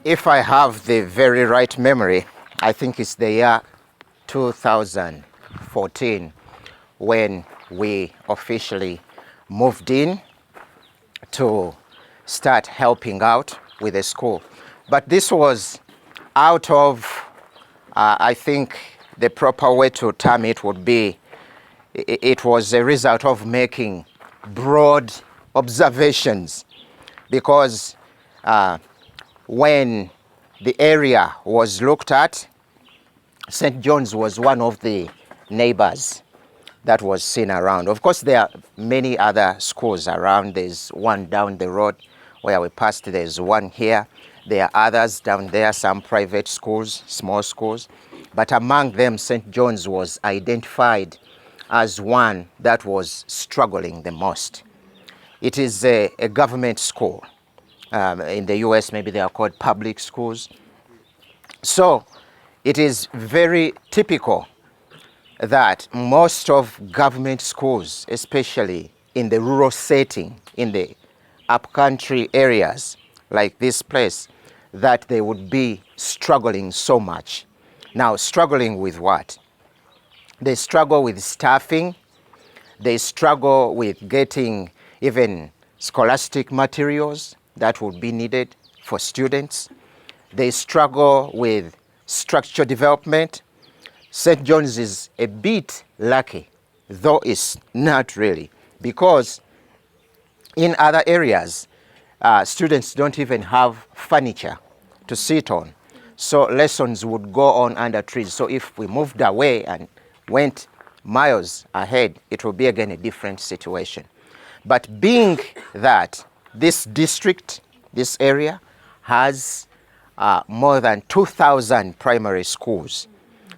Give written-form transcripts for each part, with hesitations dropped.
If I have the very right memory, I think it's the year 2014 when we officially moved in to start helping out with the school. But this was out of, I think the proper way to term it would be, it was a result of making broad observations, because when the area was looked at, St. John's was one of the neighbors that was seen around. Of course, there are many other schools around. There's one down the road where we passed. There's one here. There are others down there, some private schools, small schools. But among them, St. John's was identified as one that was struggling the most. It is a government school. In the US, maybe they are called public schools. So it is very typical that most of government schools, especially in the rural setting, in the upcountry areas like this place, that they would be struggling so much. Now, struggling with what? They struggle with staffing. They struggle with getting even scholastic materials that would be needed for students. They struggle with structure development. St. John's is a bit lucky, though it's not really, because in other areas, students don't even have furniture to sit on. So lessons would go on under trees. So if we moved away and went miles ahead, it will be again a different situation. But being that this district, this area, has more than 2,000 primary schools,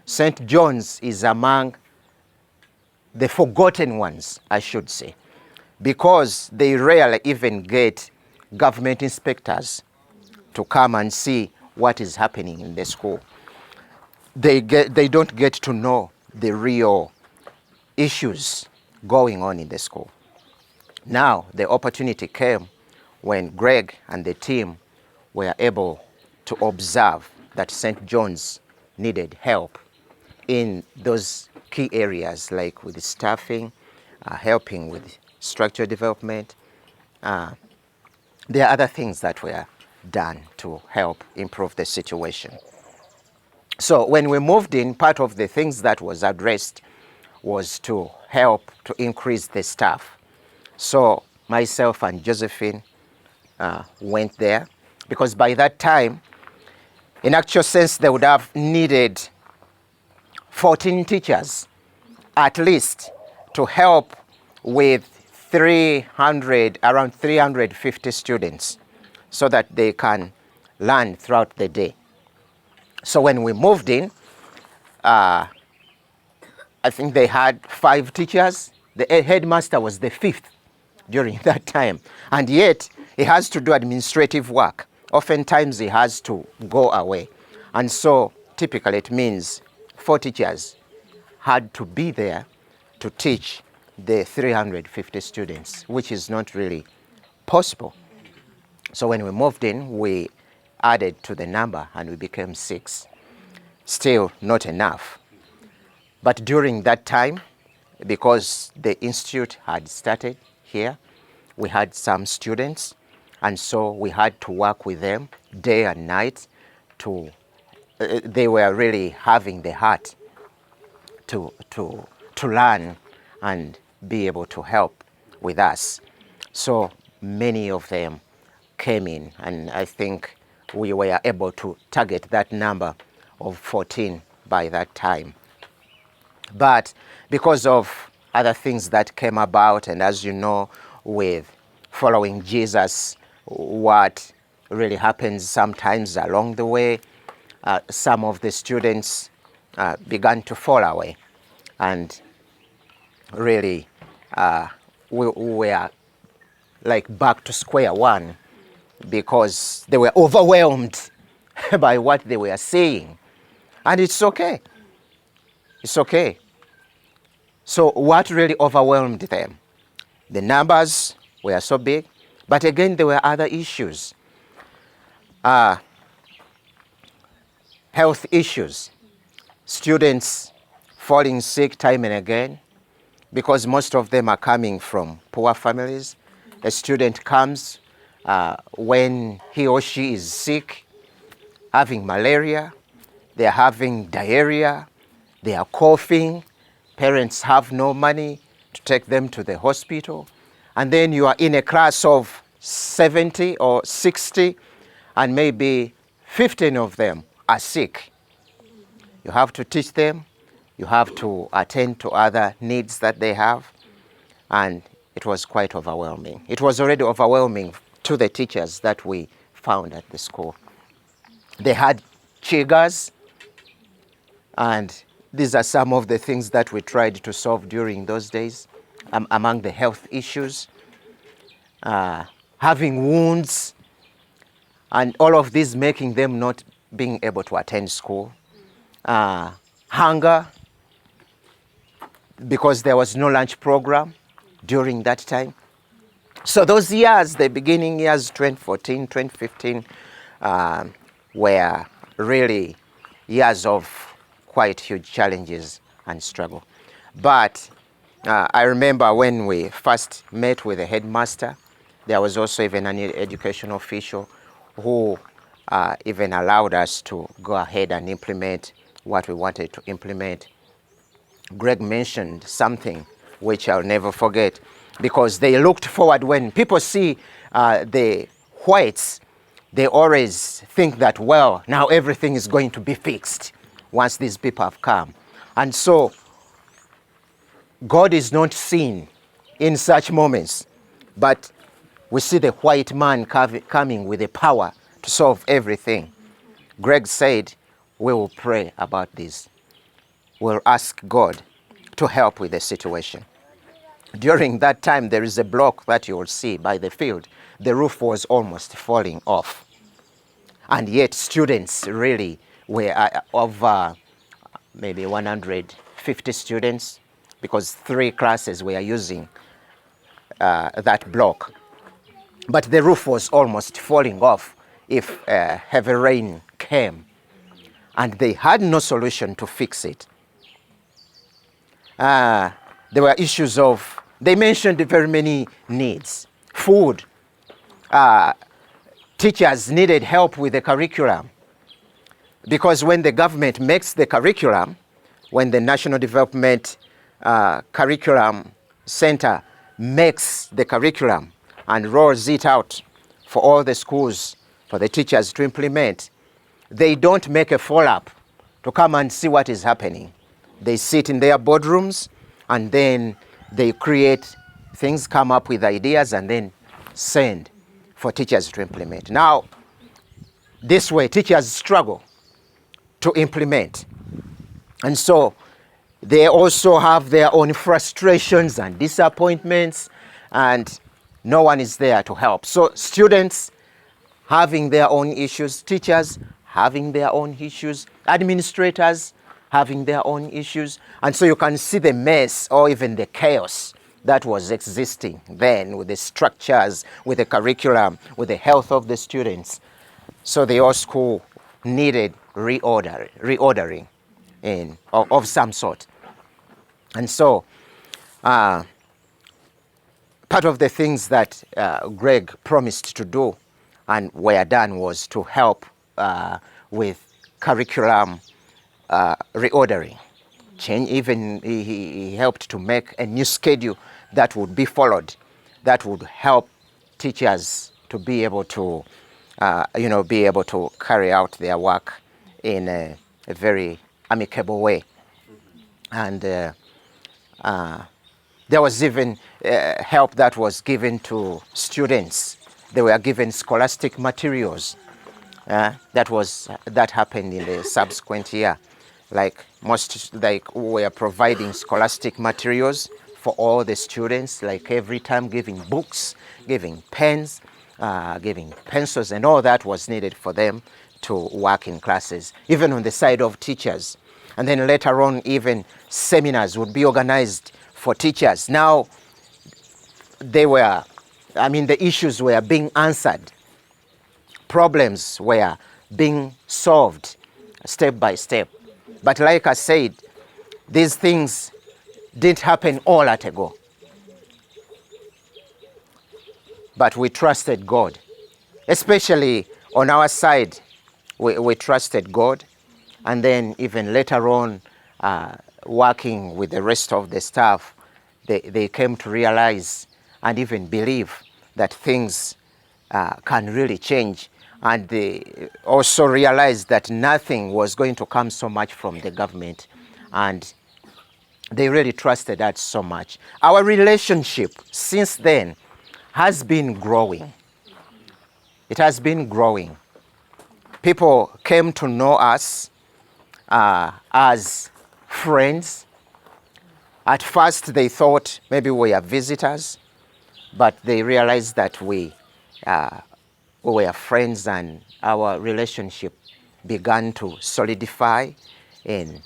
St. John's is among the forgotten ones, I should say, because they rarely even get government inspectors to come and see what is happening in the school. They don't get to know the real issues going on in the school. Now, the opportunity came when Greg and the team were able to observe that St. John's needed help in those key areas, like with staffing, helping with structure development. There are other things that were done to help improve the situation. So when we moved in, part of the things that was addressed was to help to increase the staff. So myself and Josephine went there, because by that time, in actual sense, they would have needed 14 teachers at least to help with around 350 students, so that they can learn throughout the day. So when we moved in, I think they had 5 teachers. The headmaster was the 5th during that time. And yet, he has to do administrative work. Oftentimes, he has to go away. And so, typically, it means 4 teachers had to be there to teach the 350 students, which is not really possible. So when we moved in, we added to the number and we became 6. Still not enough. But during that time, because the institute had started here, we had some students, and so we had to work with them day and night to, they were really having the heart to learn and be able to help with us. So many of them came in, and I think we were able to target that number of 14 by that time. But because of other things that came about, and as you know, with following Jesus, what really happens sometimes along the way, some of the students began to fall away. And really, we were like back to square one, because they were overwhelmed by what they were saying. And it's okay. It's okay. So what really overwhelmed them? The numbers were so big, but again, there were other issues. health issues, students falling sick time and again, because most of them are coming from poor families. A student comes when he or she is sick, having malaria, they are having diarrhea, they are coughing, parents have no money to take them to the hospital, and then you are in a class of 70 or 60, and maybe 15 of them are sick. You have to teach them, you have to attend to other needs that they have, and it was quite overwhelming. It was already overwhelming to the teachers that we found at the school. They had chiggers, and these are some of the things that we tried to solve during those days, among the health issues. Having wounds, and all of this making them not being able to attend school. Hunger, because there was no lunch program during that time. So those years, the beginning years, 2014, 2015, were really years of quite huge challenges and struggle. But I remember when we first met with the headmaster, there was also even an education official who even allowed us to go ahead and implement what we wanted to implement. Greg mentioned something which I'll never forget, because they looked forward. When people see the whites, they always think that, well, now everything is going to be fixed once these people have come. And so God is not seen in such moments, but we see the white man coming with the power to solve everything. Greg said, we will pray about this. We'll ask God to help with the situation. During that time, there is a block that you will see by the field. The roof was almost falling off. And yet students really were over maybe 150 students, because 3 classes were using that block. But the roof was almost falling off if heavy rain came. And they had no solution to fix it. There were issues of, they mentioned very many needs. Food. Teachers needed help with the curriculum. Because when the government makes the curriculum, when the National Development Curriculum Center makes the curriculum and rolls it out for all the schools, for the teachers to implement, they don't make a follow-up to come and see what is happening. They sit in their boardrooms, and then they create things, come up with ideas, and then send for teachers to implement. Now, this way, teachers struggle to implement. And so they also have their own frustrations and disappointments, and no one is there to help. So students having their own issues, teachers having their own issues, administrators having their own issues. And so you can see the mess or even the chaos that was existing then, with the structures, with the curriculum, with the health of the students. So the whole school needed reordering of some sort. And so part of the things that Greg promised to do and were done was to help with curriculum reordering. Even he helped to make a new schedule that would be followed, that would help teachers to be able to, be able to carry out their work in a very amicable way. And there was even help that was given to students. They were given scholastic materials. That happened in the subsequent year. Like we are providing scholastic materials for all the students, like every time giving books, giving pens, giving pencils, and all that was needed for them to work in classes, even on the side of teachers. And then later on, even seminars would be organized for teachers. Now, the issues were being answered. Problems were being solved. step by step. But like I said, these things didn't happen all at a go. But we trusted God. Especially on our side, we trusted God. And then even later on, working with the rest of the staff, they came to realize and even believe that things can really change. And they also realized that nothing was going to come so much from the government. And they really trusted us so much. Our relationship since then has been growing. It has been growing. People came to know us as friends. At first they thought maybe we are visitors, but they realized that we were friends, and our relationship began to solidify in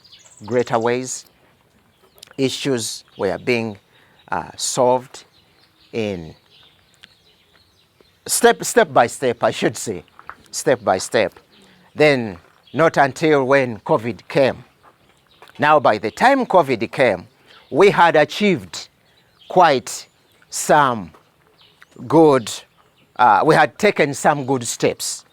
greater ways. Issues were being solved in step by step, I should say, step by step. Then not until when COVID came. Now by the time COVID came, we had achieved quite some good, we had taken some good steps,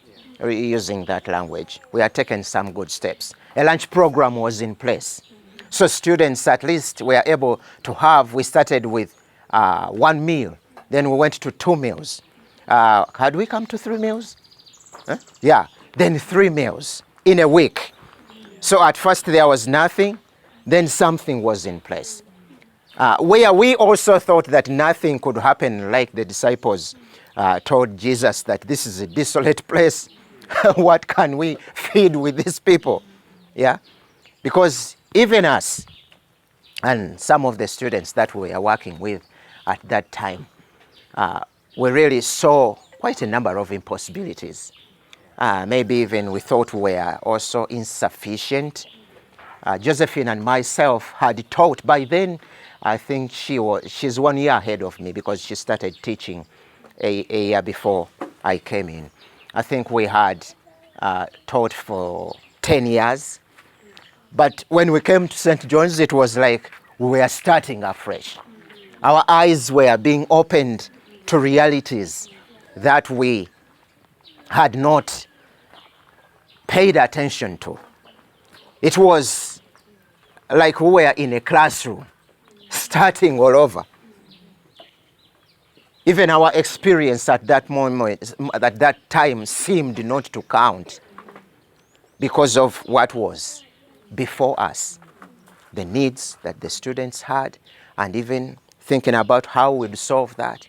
using that language. We had taken some good steps. A lunch program was in place. So students at least were able to have, we started with 1 meal, then we went to 2 meals. Had we come to 3 meals? Huh? Yeah, then 3 meals in a week. So at first there was nothing, then something was in place. Where we also thought that nothing could happen, like the disciples told Jesus that this is a desolate place. What can we feed with these people? Yeah, because even us and some of the students that we were working with at that time, we really saw quite a number of impossibilities. Maybe even we thought we were also insufficient. Josephine and myself had taught by then. I think she's 1 year ahead of me because she started teaching a year before I came in. I think we had taught for 10 years. But when we came to St. John's, it was like we were starting afresh. Our eyes were being opened to realities that we had not paid attention to. It was like we were in a classroom, starting all over. Even our experience at that moment, at that time, seemed not to count because of what was before us, the needs that the students had, and even thinking about how we'd solve that.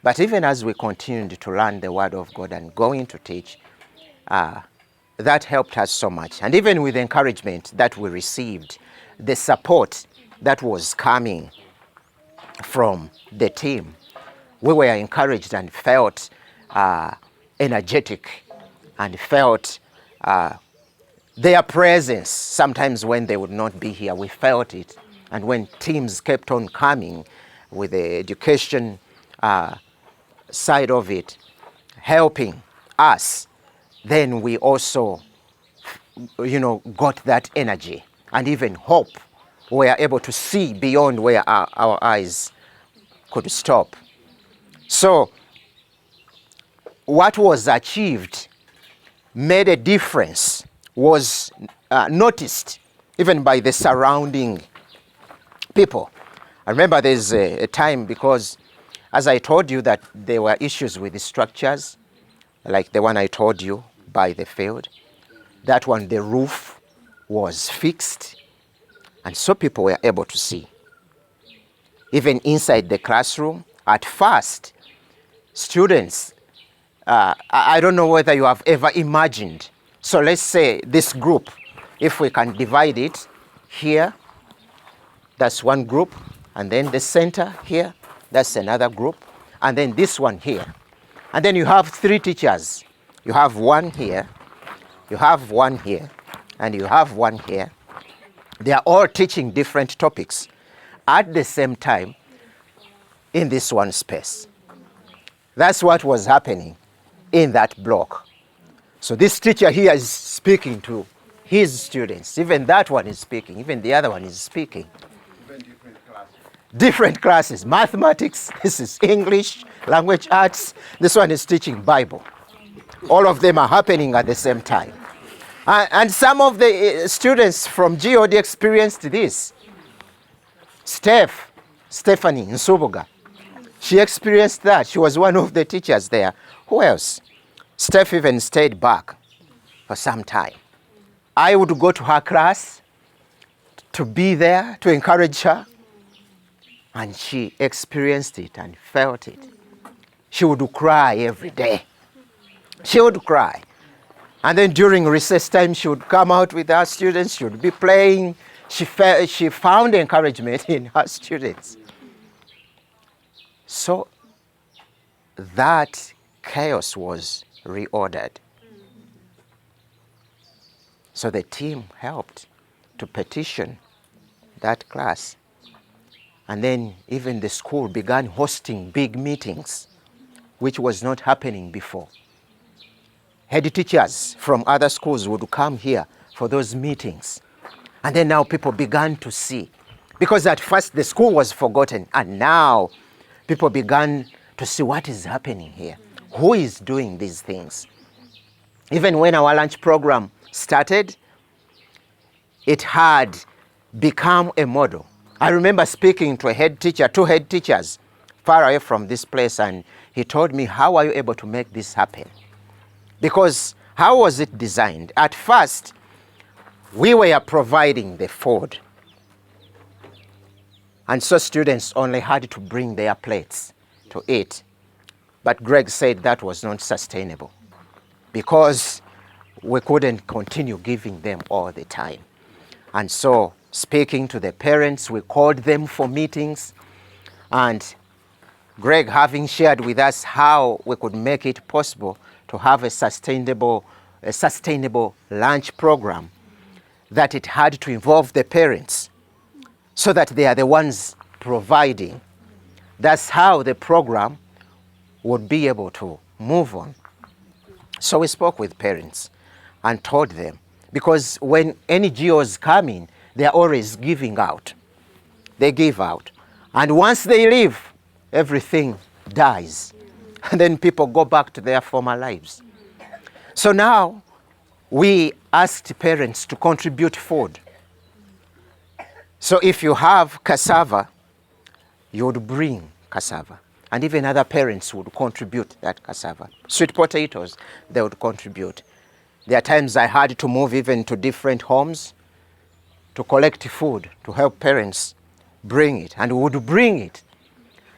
But even as we continued to learn the Word of God and going to teach, that helped us so much. And even with the encouragement that we received, the support that was coming from the team, we were encouraged and felt energetic and felt their presence. Sometimes when they would not be here, we felt it. And when teams kept on coming with the education side of it, helping us, then we also, got that energy and even hope. We were able to see beyond where our eyes could stop. So what was achieved made a difference, was noticed even by the surrounding people. I remember there's a time, because as I told you that there were issues with the structures, like the one I told you by the field. That one, the roof was fixed, and so people were able to see. Even inside the classroom, at first, students, I don't know whether you have ever imagined. So let's say this group, if we can divide it here, that's one group, and then the center here, that's another group, and then this one here. And then you have 3 teachers. You have one here, you have one here, and you have one here. They are all teaching different topics at the same time in this one space. That's what was happening in that block. So this teacher here is speaking to his students. Even that one is speaking. Even the other one is speaking. Even different classes. Different classes. Mathematics, this is English, language arts. This one is teaching Bible. All of them are happening at the same time. And some of the students from GOD experienced this. Stephanie Nsubuga, she experienced that. She was one of the teachers there. Who else? Steph even stayed back for some time. I would go to her class to be there, to encourage her. And she experienced it and felt it. She would cry every day. She would cry. And then during recess time, she would come out with her students. She would be playing. She found encouragement in her students. So that chaos was reordered. So the team helped to petition that class. And then even the school began hosting big meetings, which was not happening before. Head teachers from other schools would come here for those meetings. And then now people began to see. Because at first the school was forgotten, and now people began to see what is happening here. Who is doing these things? Even when our lunch program started, it had become a model. I remember speaking to a head teacher, two head teachers, far away from this place, and he told me, how are you able to make this happen? Because how was it designed? At first, we were providing the food. And so students only had to bring their plates to eat. But Greg said that was not sustainable because we couldn't continue giving them all the time. And so, speaking to the parents, we called them for meetings. And Greg, having shared with us how we could make it possible to have a sustainable lunch program, that it had to involve the parents so that they are the ones providing. That's how the program would be able to move on. So we spoke with parents and told them, because when NGOs come in, they're always giving out. They give out. And once they leave, everything dies. And then people go back to their former lives. So now we asked parents to contribute food. So if you have cassava, you would bring cassava. And even other parents would contribute that cassava. Sweet potatoes, they would contribute. There are times I had to move even to different homes to collect food, to help parents bring it. And we would bring it.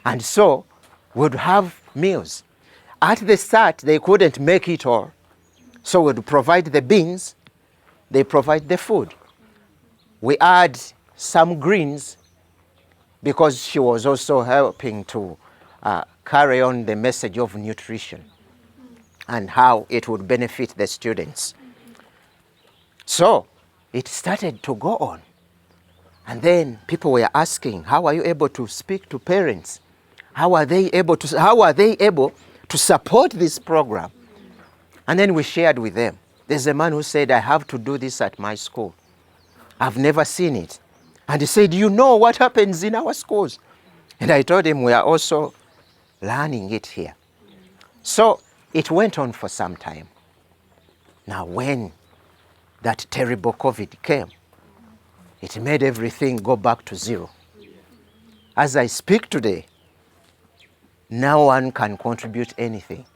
And so we would have meals. At the start, they couldn't make it all. So we would provide the beans, they provide the food. We add some greens because she was also helping to carry on the message of nutrition and how it would benefit the students. So it started to go on. And then people were asking, how are you able to speak to parents? How are they able to support this program? And then we shared with them. There's a man who said, I have to do this at my school. I've never seen it. And he said, you know what happens in our schools? And I told him we are also learning it here. So it went on for some time. Now when that terrible COVID came, it made everything go back to zero. As I speak today, no one can contribute anything.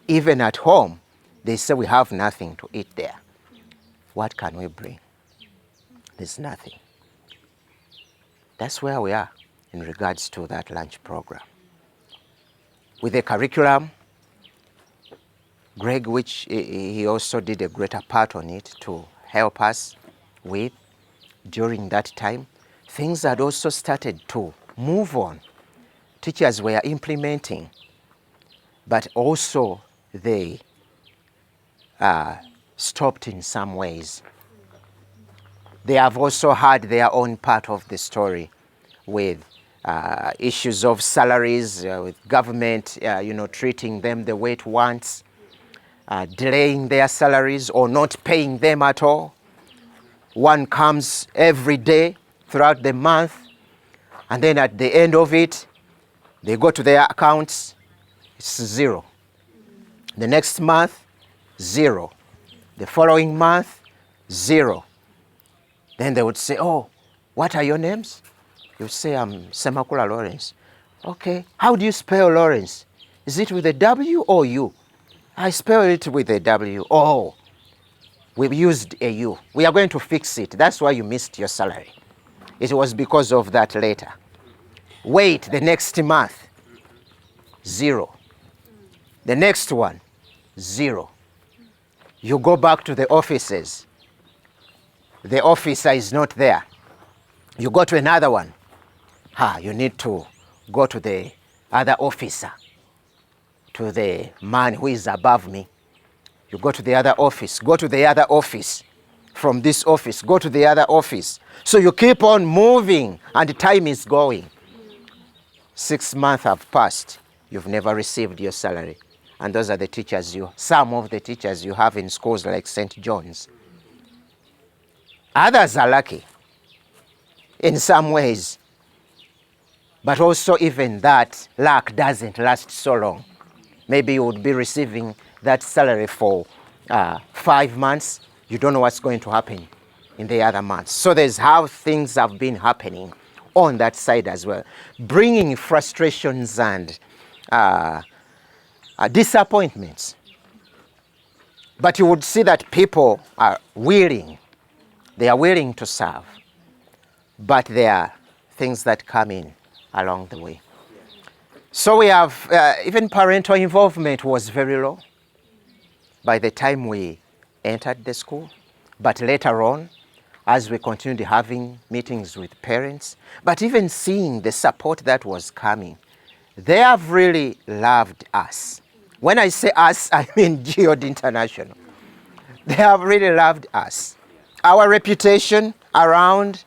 Even at home, they say we have nothing to eat there. What can we bring? There's nothing. That's where we are in regards to that lunch program. With the curriculum, Greg, which he also did a greater part on it to help us with during that time, things had also started to move on. Teachers were implementing, but also they stopped in some ways. They have also had their own part of the story with issues of salaries, with government, treating them the way it wants. delaying their salaries or not paying them at all. One comes every day throughout the month, and then at the end of it, they go to their accounts, it's zero. The next month, zero. The following month, zero. Then they would say, oh, what are your names? You say, I'm Semakula Lawrence. Okay, how do you spell Lawrence? Is it with a W or U? I spell it with a W. Oh, we used a U. We are going to fix it. That's why you missed your salary. It was because of that letter. Wait, the next month, zero. The next one, zero. You go back to the offices. The officer is not there. You go to another one. You need to go to the other officer, to the man who is above me. You go to the other office, go to the other office. From this office, go to the other office. So you keep on moving and time is going. 6 months have passed. You've never received your salary. And those are the teachers some of the teachers you have in schools like St. John's. Others are lucky in some ways. But also even that luck doesn't last so long. Maybe you would be receiving that salary for 5 months. You don't know what's going to happen in the other months. So there's how things have been happening on that side as well, bringing frustrations and disappointments. But you would see that people are willing. They are willing to serve. But there are things that come in along the way. So we have, even parental involvement was very low by the time we entered the school. But later on, as we continued having meetings with parents, but even seeing the support that was coming, they have really loved us. When I say us, I mean Geode International. They have really loved us. Our reputation around,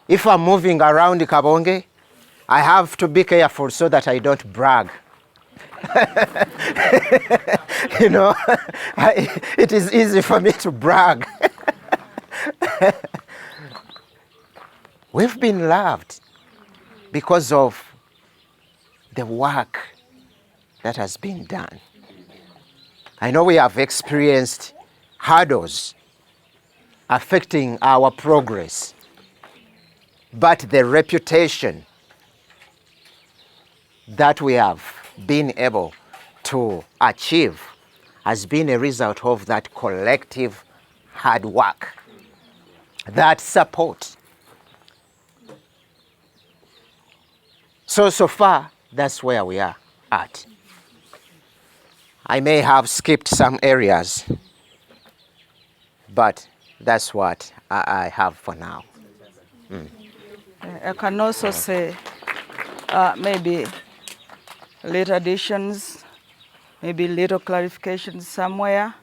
if I'm moving around Kabonge, I have to be careful so that I don't brag. You know, it is easy for me to brag. We've been loved because of the work that has been done. I know we have experienced hurdles affecting our progress, but the reputation that we have been able to achieve has been a result of that collective hard work, that support. So far, that's where we are at. I may have skipped some areas, but that's what I have for now. I can also say maybe little additions, maybe little clarifications somewhere,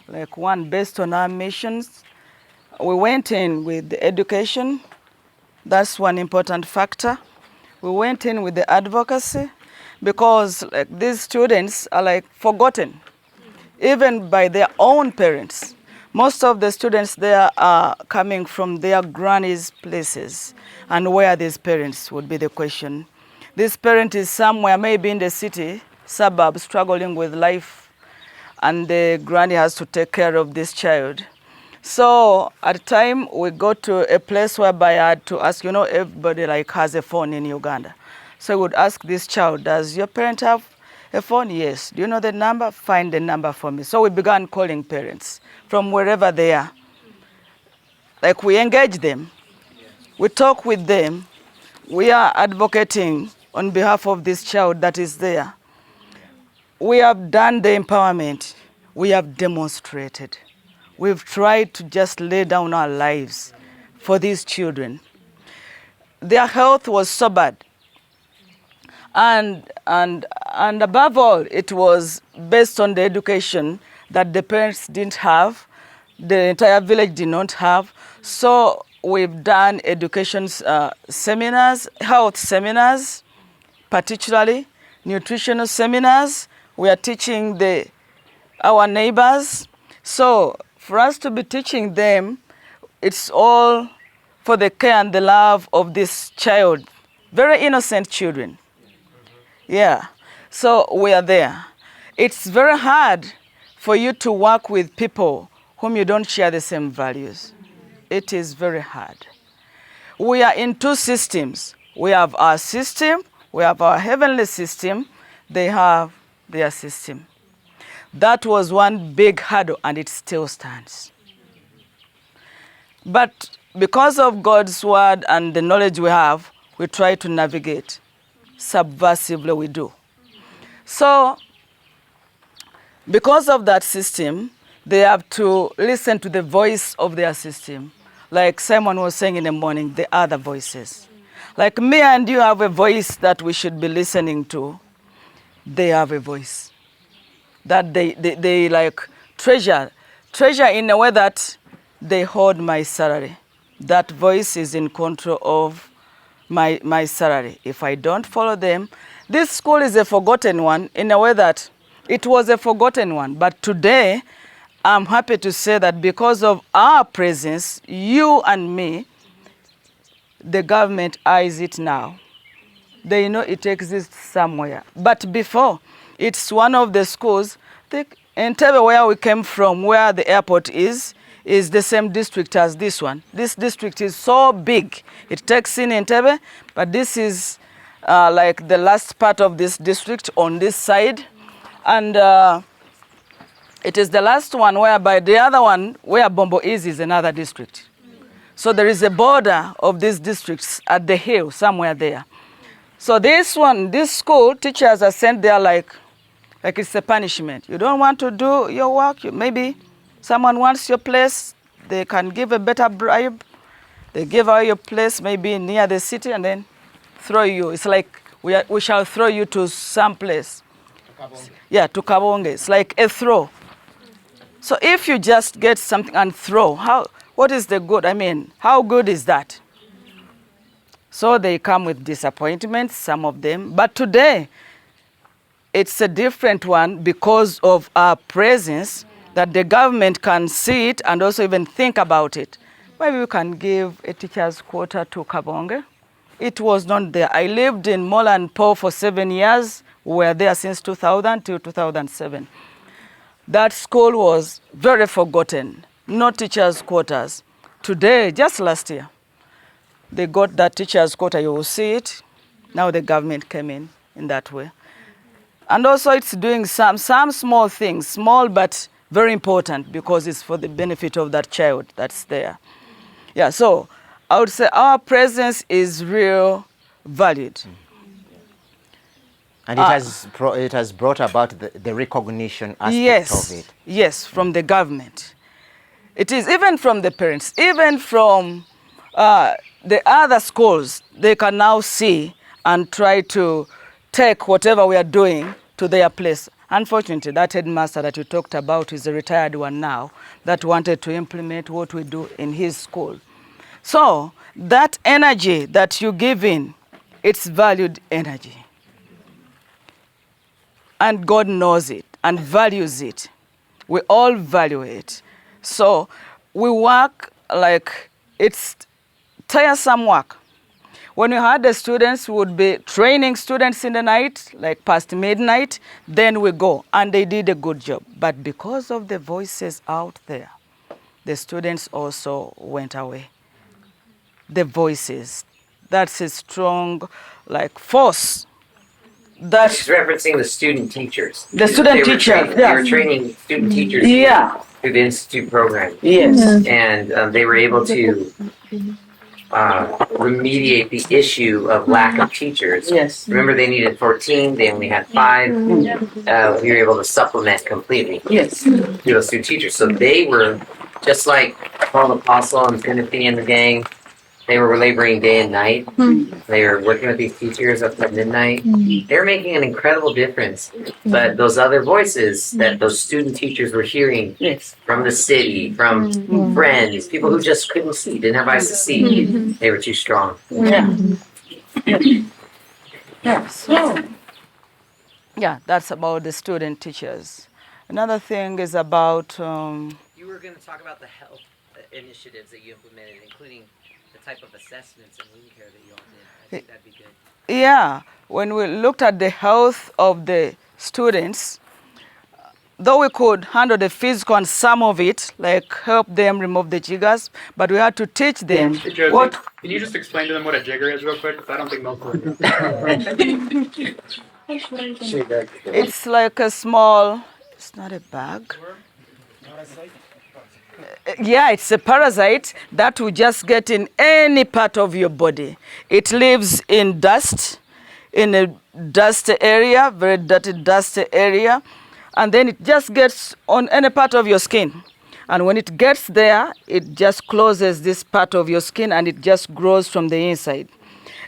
like one based on our missions. We went in with the education. That's one important factor. We went in with the advocacy because these students are like forgotten, even by their own parents. Most of the students there are coming from their grannies' places, and where these parents would be the question. This parent is somewhere, maybe in the city, suburb, struggling with life, and the granny has to take care of this child. So at the time, we got to a place whereby I had to ask, everybody has a phone in Uganda. So I would ask this child, does your parent have a phone? Yes. Do you know the number? Find the number for me. So we began calling parents from wherever they are. We engage them. We talk with them. We are advocating on behalf of this child that is there. We have done the empowerment. We have demonstrated. We've tried to just lay down our lives for these children. Their health was so bad. And above all, it was based on the education that the parents didn't have, the entire village did not have. So we've done education seminars, health seminars, particularly nutritional seminars. we are teaching our neighbors. So for us to be teaching them, it's all for the care and the love of this child. Very innocent children. Yeah. So we are there. It's very hard for you to work with people whom you don't share the same values. It is very hard. We are in two systems. We have our system, we have our heavenly system, they have their system. That was one big hurdle, and it still stands. But because of God's word and the knowledge we have, we try to navigate. Subversively we do. So, because of that system, they have to listen to the voice of their system. Like Simon was saying in the morning, the other voices. Like me and you have a voice that we should be listening to. They have a voice that they like treasure in a way that they hold my salary. That voice is in control of my salary. If I don't follow them, this school is a forgotten one in a way that it was a forgotten one. But today, I'm happy to say that because of our presence, you and me, the government eyes it now. They know it exists somewhere. But before, it's one of the schools. Int'l, where we came from, where the airport is the same district as this one. This district is so big. It takes in Int'l, but this is like the last part of this district on this side. And it is the last one, whereby the other one, where Bombo is another district. So there is a border of these districts at the hill, somewhere there. So this school, teachers are sent there like it's a punishment. You don't want to do your work, maybe someone wants your place, they can give a better bribe. They give out your place maybe near the city and then throw you. It's like we shall throw you to some place. Yeah, to Kabonge. It's like a throw. So if you just get something and throw, what is the good? I mean, how good is that? So they come with disappointments, some of them. But today, it's a different one because of our presence, that the government can see it and also even think about it. Maybe we can give a teacher's quarter to Kabonge. It was not there. I lived in Molan Po for 7 years. We were there since 2000 to 2007. That school was very forgotten. No teachers' quarters. Today, just last year, they got that teachers' quarter. You will see it. Now the government came in that way. And also it's doing some small things, small but very important because it's for the benefit of that child that's there. Yeah, so I would say our presence is real valued. And it has brought about the recognition aspect of it. Yes, from the government. It is even from the parents, even from the other schools. They can now see and try to take whatever we are doing to their place. Unfortunately, that headmaster that you talked about is a retired one now that wanted to implement what we do in his school. So that energy that you give in, it's valued energy. And God knows it and values it. We all value it. So we work like it's tiresome work. When we had the students, we would be training students in the night, like past midnight, then we go, and they did a good job. But because of the voices out there, the students also went away. The voices, that's a strong force. She's referencing the student teachers. The student teachers, They were training student teachers through the Institute program. Yes. And they were able to remediate the issue of lack of teachers. Yes. Remember, they needed 14, they only had 5. We were able to supplement completely. Yes. Through those two teachers. So they were, just like Paul Apostle and Timothy and the gang, they were laboring day and night. They were working with these teachers up to midnight. They were making an incredible difference. But those other voices that those student teachers were hearing from the city, from friends, people who just couldn't see, didn't have eyes to see, they were too strong. Yeah. So Yeah, that's about the student teachers. Another thing is about You were going to talk about the health initiatives that you implemented, including the type of assessments and wound care that you all did. I think that'd be good. yeah, when we looked at the health of the students, though we could handle the physical and some of it, like help them remove the jiggers, but we had to teach them Hey, Josie, what. can you just explain to them what a jigger is real quick? 'Cause I don't think most of them do. It's like a small, it's not a bag. Yeah, it's a parasite that will just get in any part of your body. It lives in dust, in a dusty area, very dirty, dusty area, and then it just gets on any part of your skin. And when it gets there, it just closes this part of your skin and it just grows from the inside.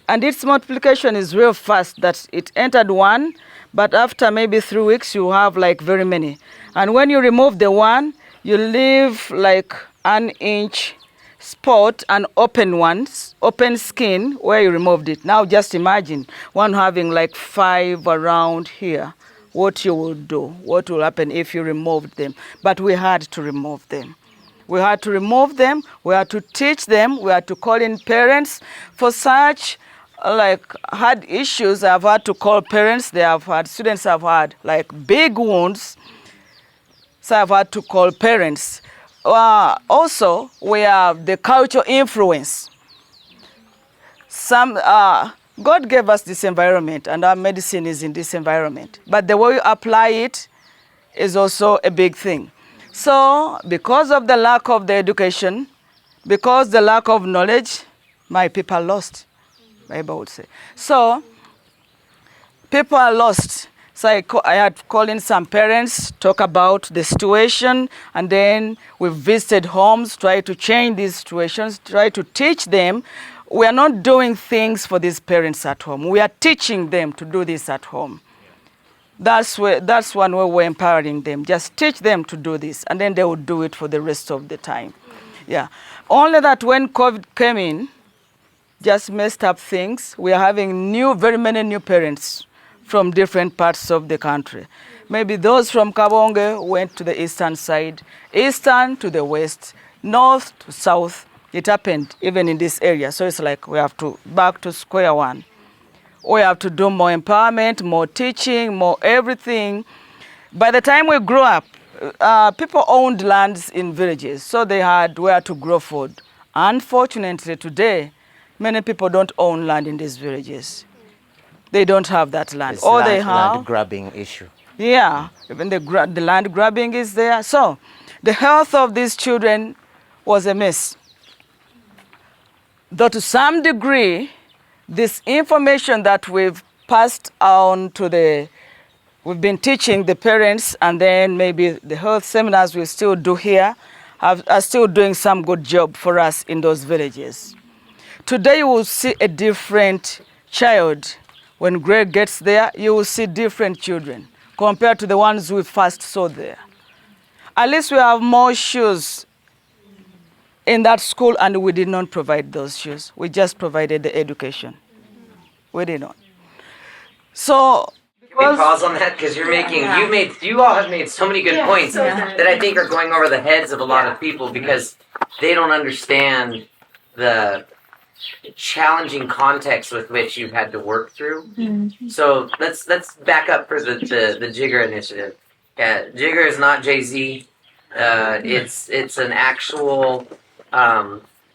And its multiplication is real fast, that it entered one, but after maybe 3 weeks, you have like very many. And when you remove the one, you leave like an inch spot and open ones, open skin where you removed it. Now just imagine one having like 5 around here. What you will do, what will happen if you removed them. But we had to remove them. We had to remove them, we had to teach them, we had to call in parents. For such like had issues, I've had to call parents. They have had, students have had like big wounds, so I've had to call parents. Also, we have the cultural influence. God gave us this environment, and our medicine is in this environment. But the way you apply it is also a big thing. So, because of the lack of the education, because the lack of knowledge, my people are lost, Bible would say. So, people are lost. So I had called in some parents, talk about the situation, and then we visited homes, try to change these situations, try to teach them. We are not doing things for these parents at home. We are teaching them to do this at home. That's one way we're empowering them. Just teach them to do this, and then they will do it for the rest of the time. Yeah. Only that when COVID came in, just messed up things. We are having very many new parents from different parts of the country. Maybe those from Kabonge went to the eastern side, eastern to the west, north to south. It happened even in this area. So it's like we have to back to square one. We have to do more empowerment, more teaching, more everything. By the time we grew up, people owned lands in villages, so they had where to grow food. Unfortunately, today, many people don't own land in these villages. They don't have that land. It's All they have, land grabbing issue. yeah, even the land grabbing is there. So the health of these children was a mess. Though to some degree, this information that we've passed on to we've been teaching the parents, and then maybe the health seminars we still do here, are still doing some good job for us in those villages. Today you will see a different child. When Greg gets there, you will see different children compared to the ones we first saw there. At least we have more shoes in that school, and we did not provide those shoes. We just provided the education. We did not. So, Can we pause on that? Because you all have made so many good points that I think are going over the heads of a lot of people because they don't understand the challenging context with which you've had to work through. So let's back up for the Jigger initiative. Yeah, Jigger is not Jay-Z. It's an actual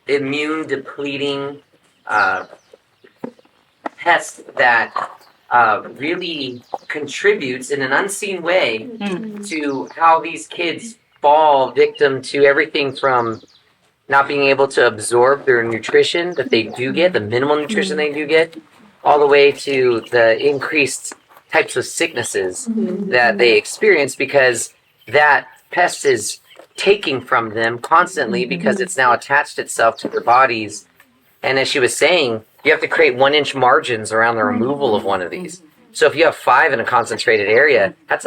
immune depleting pest that really contributes in an unseen way to how these kids fall victim to everything from not being able to absorb their nutrition that they do get, the minimal nutrition they do get, all the way to the increased types of sicknesses that they experience because that pest is taking from them constantly because it's now attached itself to their bodies. And as she was saying, you have to create 1-inch margins around the removal of one of these. So if you have 5 in a concentrated area, that's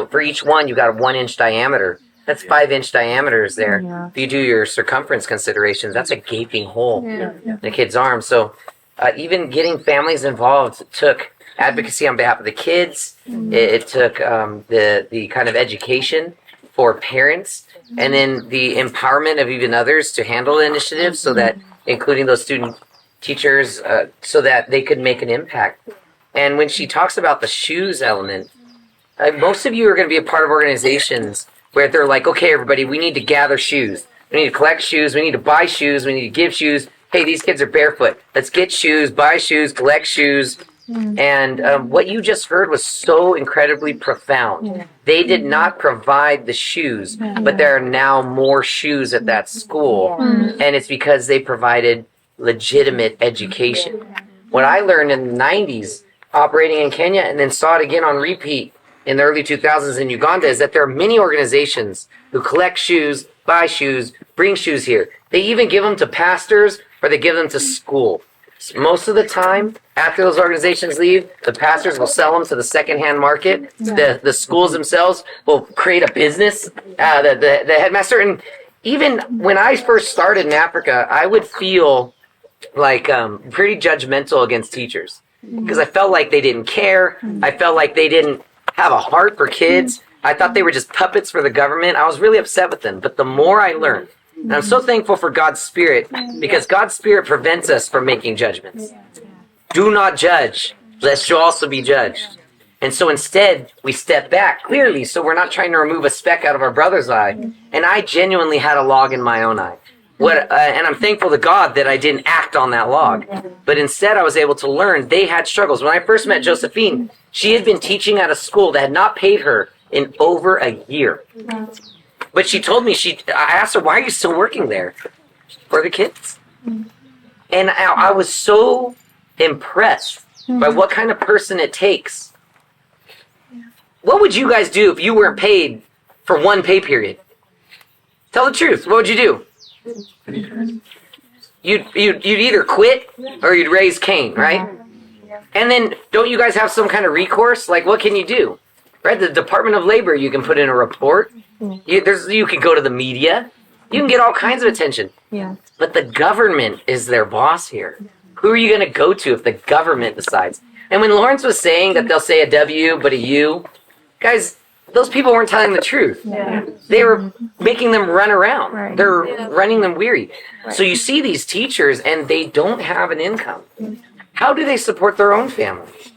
for each one, you got a 1-inch diameter. That's 5-inch diameters there. Yeah. If you do your circumference considerations, that's a gaping hole in a kid's arm. So even getting families involved took advocacy on behalf of the kids. It took the kind of education for parents, and then the empowerment of even others to handle the initiative, so that including those student teachers, so that they could make an impact. And when she talks about the shoes element, most of you are going to be a part of organizations where they're like, okay, everybody, we need to gather shoes. We need to collect shoes. We need to buy shoes. We need to give shoes. Hey, these kids are barefoot. Let's get shoes, buy shoes, collect shoes. And what you just heard was so incredibly profound. They did not provide the shoes, but there are now more shoes at that school. And it's because they provided legitimate education. What I learned in the 90s, operating in Kenya, and then saw it again on repeat in the early 2000s in Uganda, is that there are many organizations who collect shoes, buy shoes, bring shoes here. They even give them to pastors, or they give them to school. Most of the time, after those organizations leave, the pastors will sell them to the secondhand market. The schools themselves will create a business. The headmaster, and even when I first started in Africa, I would feel like pretty judgmental against teachers, because I felt like they didn't care. I felt like they didn't have a heart for kids. I thought they were just puppets for the government. I was really upset with them. But the more I learned, and I'm so thankful for God's Spirit, because God's Spirit prevents us from making judgments. Do not judge, lest you also be judged. And so instead, we step back clearly, so we're not trying to remove a speck out of our brother's eye. And I genuinely had a log in my own eye. And I'm thankful to God that I didn't act on that log. But instead, I was able to learn they had struggles. When I first met Josephine, she had been teaching at a school that had not paid her in over a year. But she told me, I asked her, why are you still working there? For the kids. And I was so impressed by what kind of person it takes. What would you guys do if you weren't paid for one pay period? Tell the truth. What would you do? You'd either quit or you'd raise Cain, right? And then don't you guys have some kind of recourse? Like, what can you do? Right? The Department of Labor, you can put in a report. You can go to the media. You can get all kinds of attention. But the government is their boss here. Who are you going to go to if the government decides? And when Lawrence was saying that they'll say a W but a U, guys, those people weren't telling the truth. They were making them run around. They're running them weary. So you see these teachers and they don't have an income. How do they support their own families?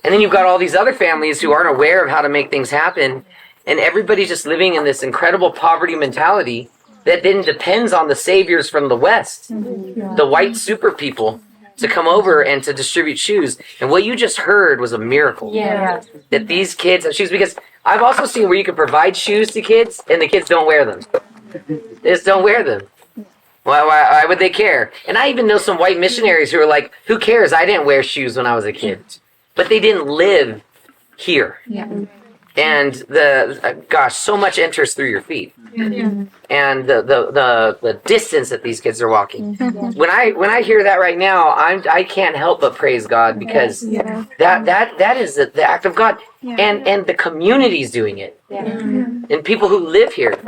And then you've got all these other families who aren't aware of how to make things happen, and everybody's just living in this incredible poverty mentality that then depends on the saviors from the West, the white super people, to come over and to distribute shoes. And what you just heard was a miracle. That these kids have shoes, because I've also seen where you can provide shoes to kids and the kids don't wear them. They just don't wear them. Why would they care? And I even know some white missionaries who are like, who cares? I didn't wear shoes when I was a kid. But they didn't live here. And so much enters through your feet. And the distance that these kids are walking. When I hear that right now, I can't help but praise God, because that is the act of God, and the community's doing it, and people who live here.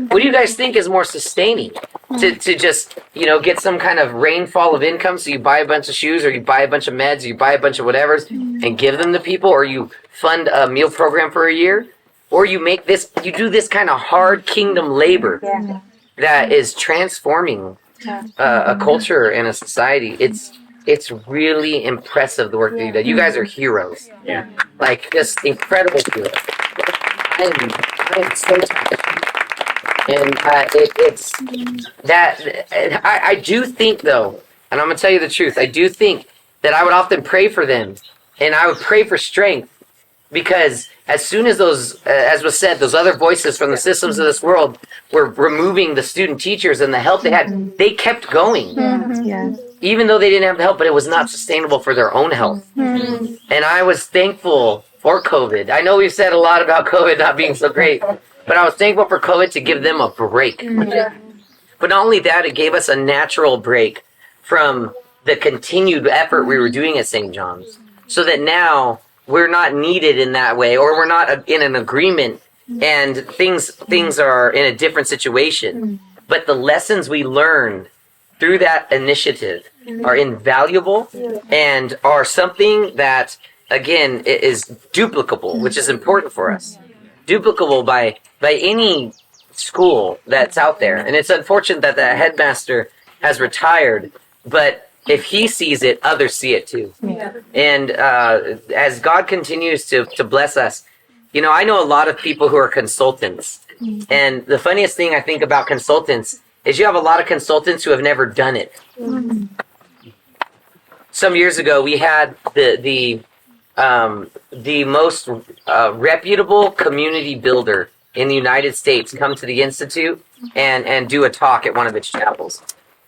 What do you guys think is more sustaining? To just get some kind of rainfall of income, so you buy a bunch of shoes, or you buy a bunch of meds, or you buy a bunch of whatever's and give them to people, or you fund a meal program for a year, or you do this kind of hard kingdom labor that is transforming a culture and a society. It's really impressive, the work that you do. You guys are heroes. Like, just incredible heroes. I am so tired. And it's that I do think, though, and I'm gonna tell you the truth, I do think that I would often pray for them, and I would pray for strength, because as soon as those, as was said, those other voices from the systems of this world were removing the student teachers and the help they had, they kept going. Even though they didn't have the help, but it was not sustainable for their own health. And I was thankful for COVID. I know we've said a lot about COVID not being so great, but I was thankful for COVID to give them a break. But not only that, it gave us a natural break from the continued effort we were doing at St. John's, so that now we're not needed in that way, or we're not in an agreement, and things are in a different situation. But the lessons we learned through that initiative are invaluable and are something that, again, is duplicable, which is important for us. Duplicable by any school that's out there. And it's unfortunate that the headmaster has retired, but if he sees it, others see it too. And as God continues to bless us, you know, I know a lot of people who are consultants. And the funniest thing I think about consultants is you have a lot of consultants who have never done it. Some years ago, we had the most reputable community builder in the United States come to the Institute and do a talk at one of its chapels.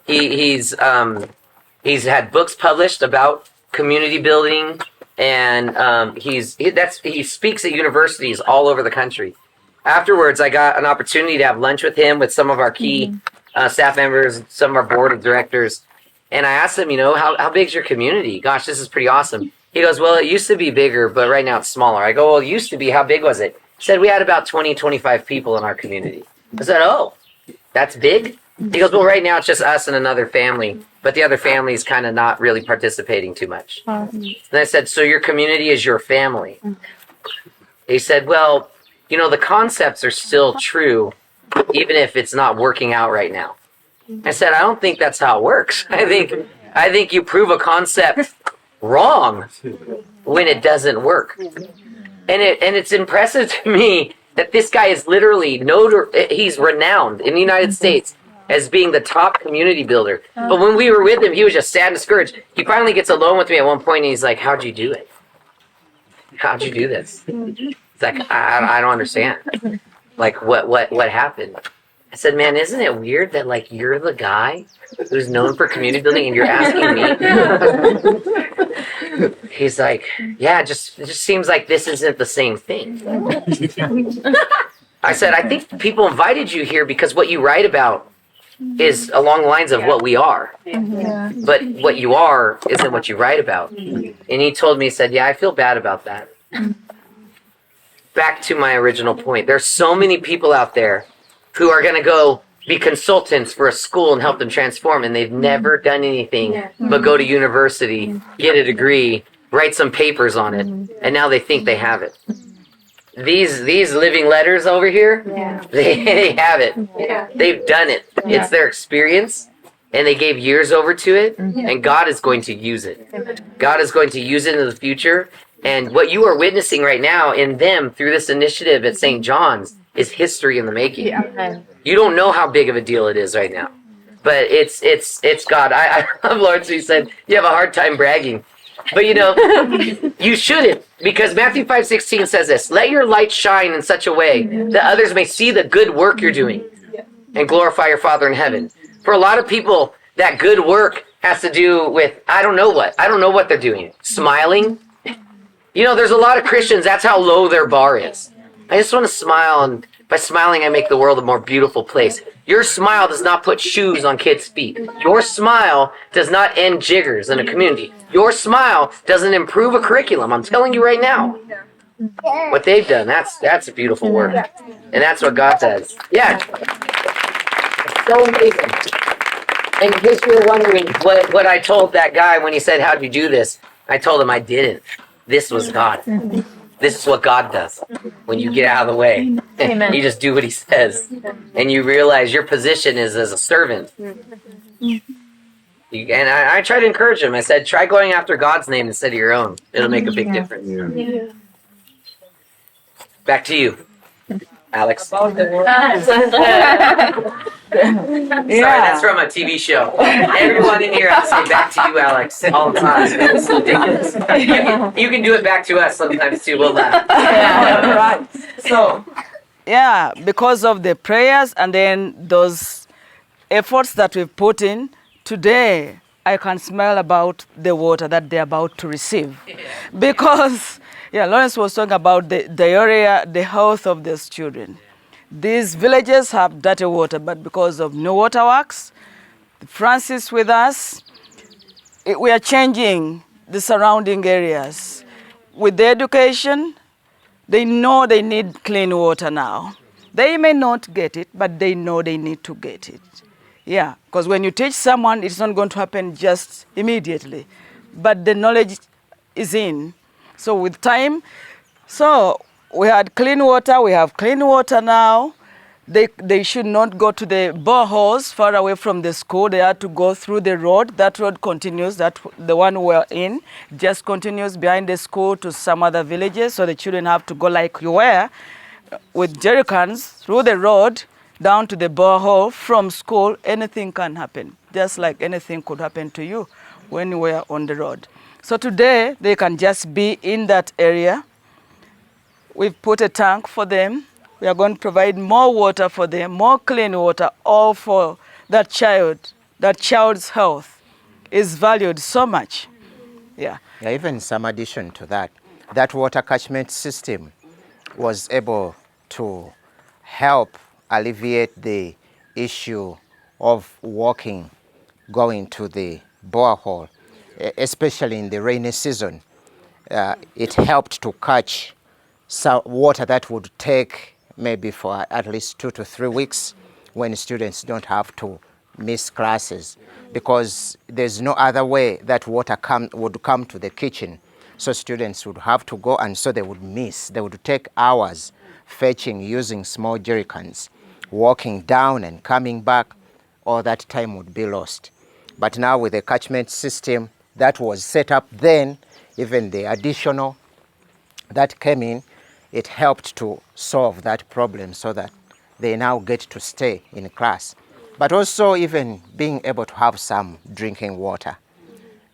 He's had books published about community building, and he speaks at universities all over the country. Afterwards, I got an opportunity to have lunch with him, with some of our key staff members, some of our board of directors, and I asked him, you know, how big is your community? Gosh, this is pretty awesome. He goes, well, it used to be bigger, but right now it's smaller. I go, well, it used to be. How big was it? He said, we had about 20, 25 people in our community. I said, oh, that's big? He goes, well, right now it's just us and another family, but the other family is kind of not really participating too much. And I said, so your community is your family? He said, well, you know, the concepts are still true, even if it's not working out right now. I said, I don't think that's how it works. I think you prove a concept wrong when it doesn't work. And it's impressive to me that this guy is literally he's renowned in the United States as being the top community builder. But when we were with him, he was just sad and discouraged. He finally gets alone with me at one point, and he's like, how'd you do it? How'd you do this? It's like, I don't understand. Like, what happened? I said, man, isn't it weird that, like, you're the guy who's known for community building and you're asking me? He's like, yeah, it just seems like this isn't the same thing. I said, I think people invited you here because what you write about is along the lines of what we are. But what you are isn't what you write about. And he told me, he said, yeah, I feel bad about that. Back to my original point. There's so many people out there who are going to go be consultants for a school and help them transform, and they've never done anything but go to university, get a degree, write some papers on it, and now they think they have it. These living letters over here, they have it. They've done it. It's their experience, and they gave years over to it, and God is going to use it. God is going to use it in the future, and what you are witnessing right now in them through this initiative at St. John's is history in the making. You don't know how big of a deal it is right now, but it's God. I love Lawrence. He said you have a hard time bragging, but you know you shouldn't, because Matthew 5:16 says this: "Let your light shine in such a way that others may see the good work you're doing, and glorify your Father in heaven." For a lot of people, that good work has to do with I don't know what they're doing. Smiling. You know, there's a lot of Christians. That's how low their bar is. I just want to smile, and by smiling, I make the world a more beautiful place. Your smile does not put shoes on kids' feet. Your smile does not end jiggers in a community. Your smile doesn't improve a curriculum. I'm telling you right now. What they've done, that's a beautiful work. And that's what God does. Yeah. It's so amazing. And in case you were wondering what I told that guy when he said, how'd you do this? I told him I didn't. This was God. This is what God does when you get out of the way. Amen. You just do what he says. And you realize your position is as a servant. And I try to encourage him. I said, try going after God's name instead of your own. It'll make a big difference. Yeah. Back to you, Alex. Sorry, that's from a TV show. Everyone in here, I say back to you, Alex, all the time. It's ridiculous. You can do it back to us sometimes too. We'll laugh. Yeah, right. So, yeah, because of the prayers and then those efforts that we've put in, today I can smell about the water that they're about to receive. Because, Lawrence was talking about the area, the health of these children. These villages have dirty water, but because of new waterworks, Francis with us, we are changing the surrounding areas. With the education, they know they need clean water now. They may not get it, but they know they need to get it. Yeah, because when you teach someone, it's not going to happen just immediately, but the knowledge is in. So with time, so we had clean water, we have clean water now. They should not go to the boreholes far away from the school. They had to go through the road. That road continues, that the one we're in, just continues behind the school to some other villages. So the children have to go like you were, with jerry cans through the road down to the borehole. From school, anything can happen, just like anything could happen to you when you were on the road. So today, they can just be in that area. We've put a tank for them. We are going to provide more water for them, more clean water, all for that child. That child's health is valued so much. Yeah. Yeah, even some addition to that, that water catchment system was able to help alleviate the issue of walking, going to the borehole, especially in the rainy season. It helped to catch some water that would take maybe for at least 2 to 3 weeks when students don't have to miss classes, because there's no other way that water would come to the kitchen. So students would have to go, and so they would miss. They would take hours fetching using small jerry cans, walking down and coming back. All that time would be lost. But now with the catchment system that was set up then, even the additional that came in, it helped to solve that problem so that they now get to stay in class. But also even being able to have some drinking water,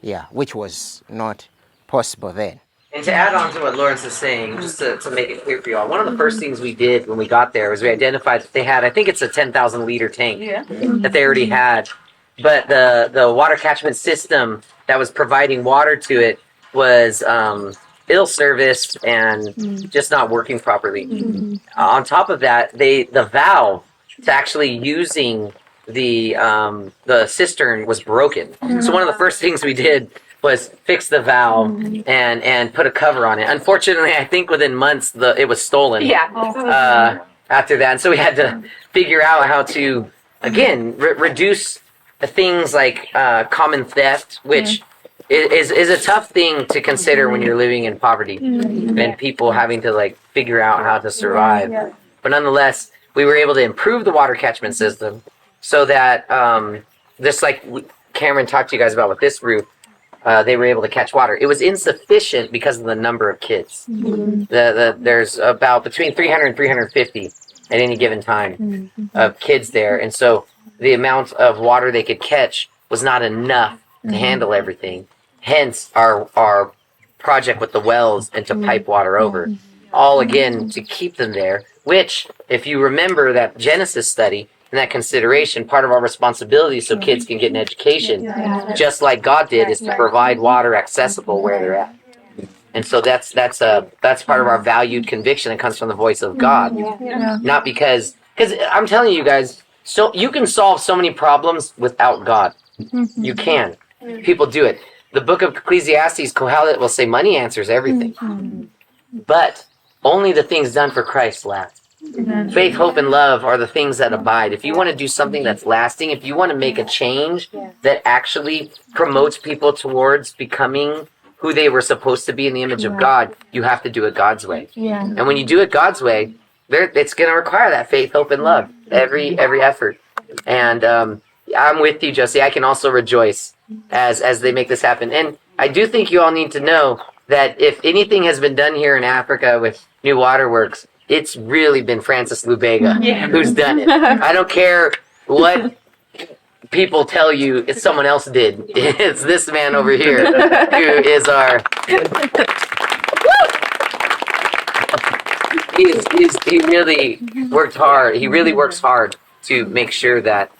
yeah, which was not possible then. And to add on to what Lawrence is saying, just to make it clear for y'all, one of the first things we did when we got there was we identified that they had, I think it's a 10,000 liter tank that they already had, but the water catchment system that was providing water to it was ill-serviced and just not working properly. On top of that, the valve to actually using the cistern was broken. So one of the first things we did was fix the valve and put a cover on it. Unfortunately, I think within months it was stolen. After that, and so we had to figure out how to again reduce things like common theft, which is a tough thing to consider when you're living in poverty and people having to like figure out how to survive. But nonetheless, we were able to improve the water catchment system so that just like Cameron talked to you guys about with this roof, they were able to catch water. It was insufficient because of the number of kids. There's about between 300 and 350 at any given time of kids there, and so the amount of water they could catch was not enough to handle everything. Hence our project with the wells and to pipe water over. All again to keep them there, which if you remember that Genesis study and that consideration, part of our responsibility so kids can get an education, just like God did, is to provide water accessible where they're at. And so that's part of our valued conviction that comes from the voice of God. Not because I'm telling you guys, so you can solve so many problems without God. You can. People do it. The book of Ecclesiastes, Kohelet will say money answers everything. But only the things done for Christ last. Faith, hope, and love are the things that abide. If you want to do something that's lasting, if you want to make a change that actually promotes people towards becoming who they were supposed to be in the image of God, you have to do it God's way. And when you do it God's way, it's going to require that faith, hope, and love. Every effort. And I'm with you, Josie. I can also rejoice as they make this happen. And I do think you all need to know that if anything has been done here in Africa with New Waterworks, it's really been Francis Lubega who's done it. I don't care what people tell you it's someone else did. It's this man over here who is our... He really worked hard. He really works hard to make sure that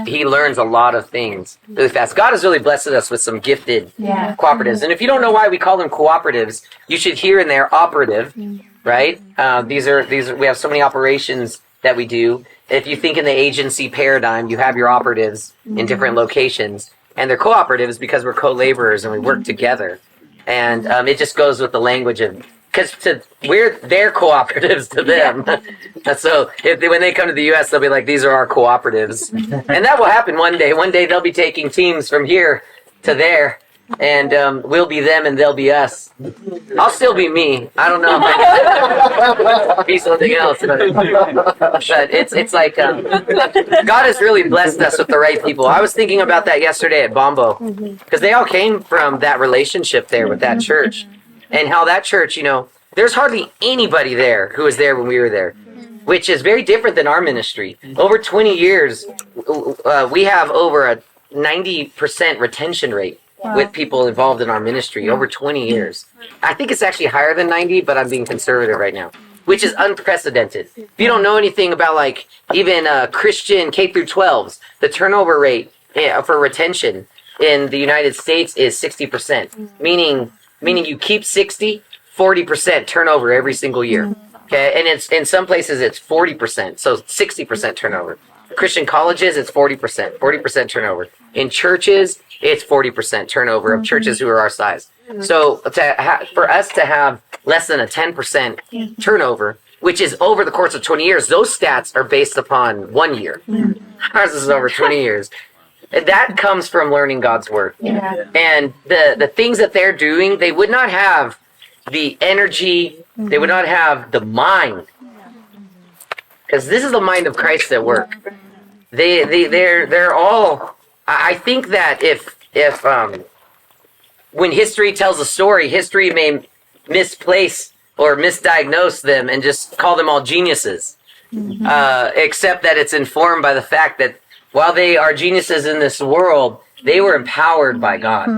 he learns a lot of things really fast. God has really blessed us with some gifted cooperatives. And if you don't know why we call them cooperatives, you should hear in there operative, right? These are we have so many operations that we do. If you think in the agency paradigm, you have your operatives in different locations, and they're cooperatives because we're co-laborers and we work together. And it just goes with the language of because we're their cooperatives to them. So when they come to the U.S., they'll be like, these are our cooperatives. And that will happen one day. One day they'll be taking teams from here to there. And we'll be them and they'll be us. I'll still be me. I don't know if I can be something else. But it's like God has really blessed us with the right people. I was thinking about that yesterday at Bombo. Because they all came from that relationship there with that church. And how that church, there's hardly anybody there who was there when we were there. Which is very different than our ministry. Over 20 years, we have over a 90% retention rate. Wow. With people involved in our ministry over 20 years. I think it's actually higher than 90, but I'm being conservative right now, which is unprecedented. If you don't know anything about like even Christian K through 12s, the turnover rate for retention in the United States is 60%, meaning you keep 40% turnover every single year. Okay, and it's in some places it's 40%, so 60% turnover. Christian colleges, it's 40% turnover. In churches, it's 40% turnover of churches who are our size. So for us to have less than a 10% turnover, which is over the course of 20 years, those stats are based upon 1 year. Ours is over 20 years. That comes from learning God's word. Yeah. And the things that they're doing, they would not have the energy, they would not have the mind. Because this is the mind of Christ at work. They're all. I think that if when history tells a story, history may misplace or misdiagnose them and just call them all geniuses. Except that it's informed by the fact that while they are geniuses in this world, they were empowered by God,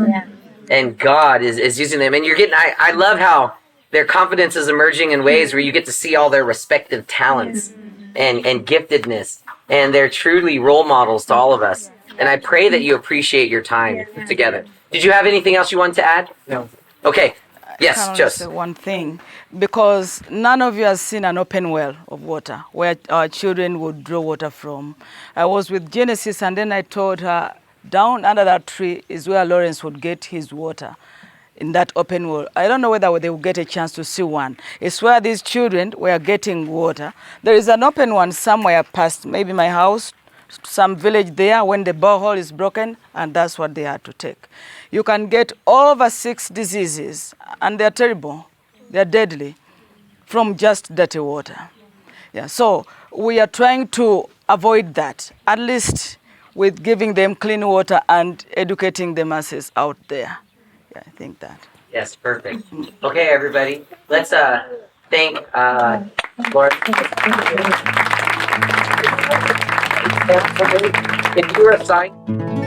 and God is using them. And you're getting. I love how their confidence is emerging in ways where you get to see all their respective talents and giftedness. And they're truly role models to all of us. And I pray that you appreciate your time together. Did you have anything else you wanted to add? No. Okay. Yes, just say one thing, because none of you has seen an open well of water where our children would draw water from. I was with Genesis, and then I told her down under that tree is where Lawrence would get his water. In that open well. I don't know whether they will get a chance to see one. It's where these children were getting water. There is an open one somewhere past maybe my house, some village there when the borehole is broken, and that's what they had to take. You can get over 6 diseases, and they're terrible. They're deadly from just dirty water. Yeah, so we are trying to avoid that, at least with giving them clean water and educating the masses out there. I think that. Yes, perfect. Okay, everybody. Let's thank Lawrence. If you're assigned.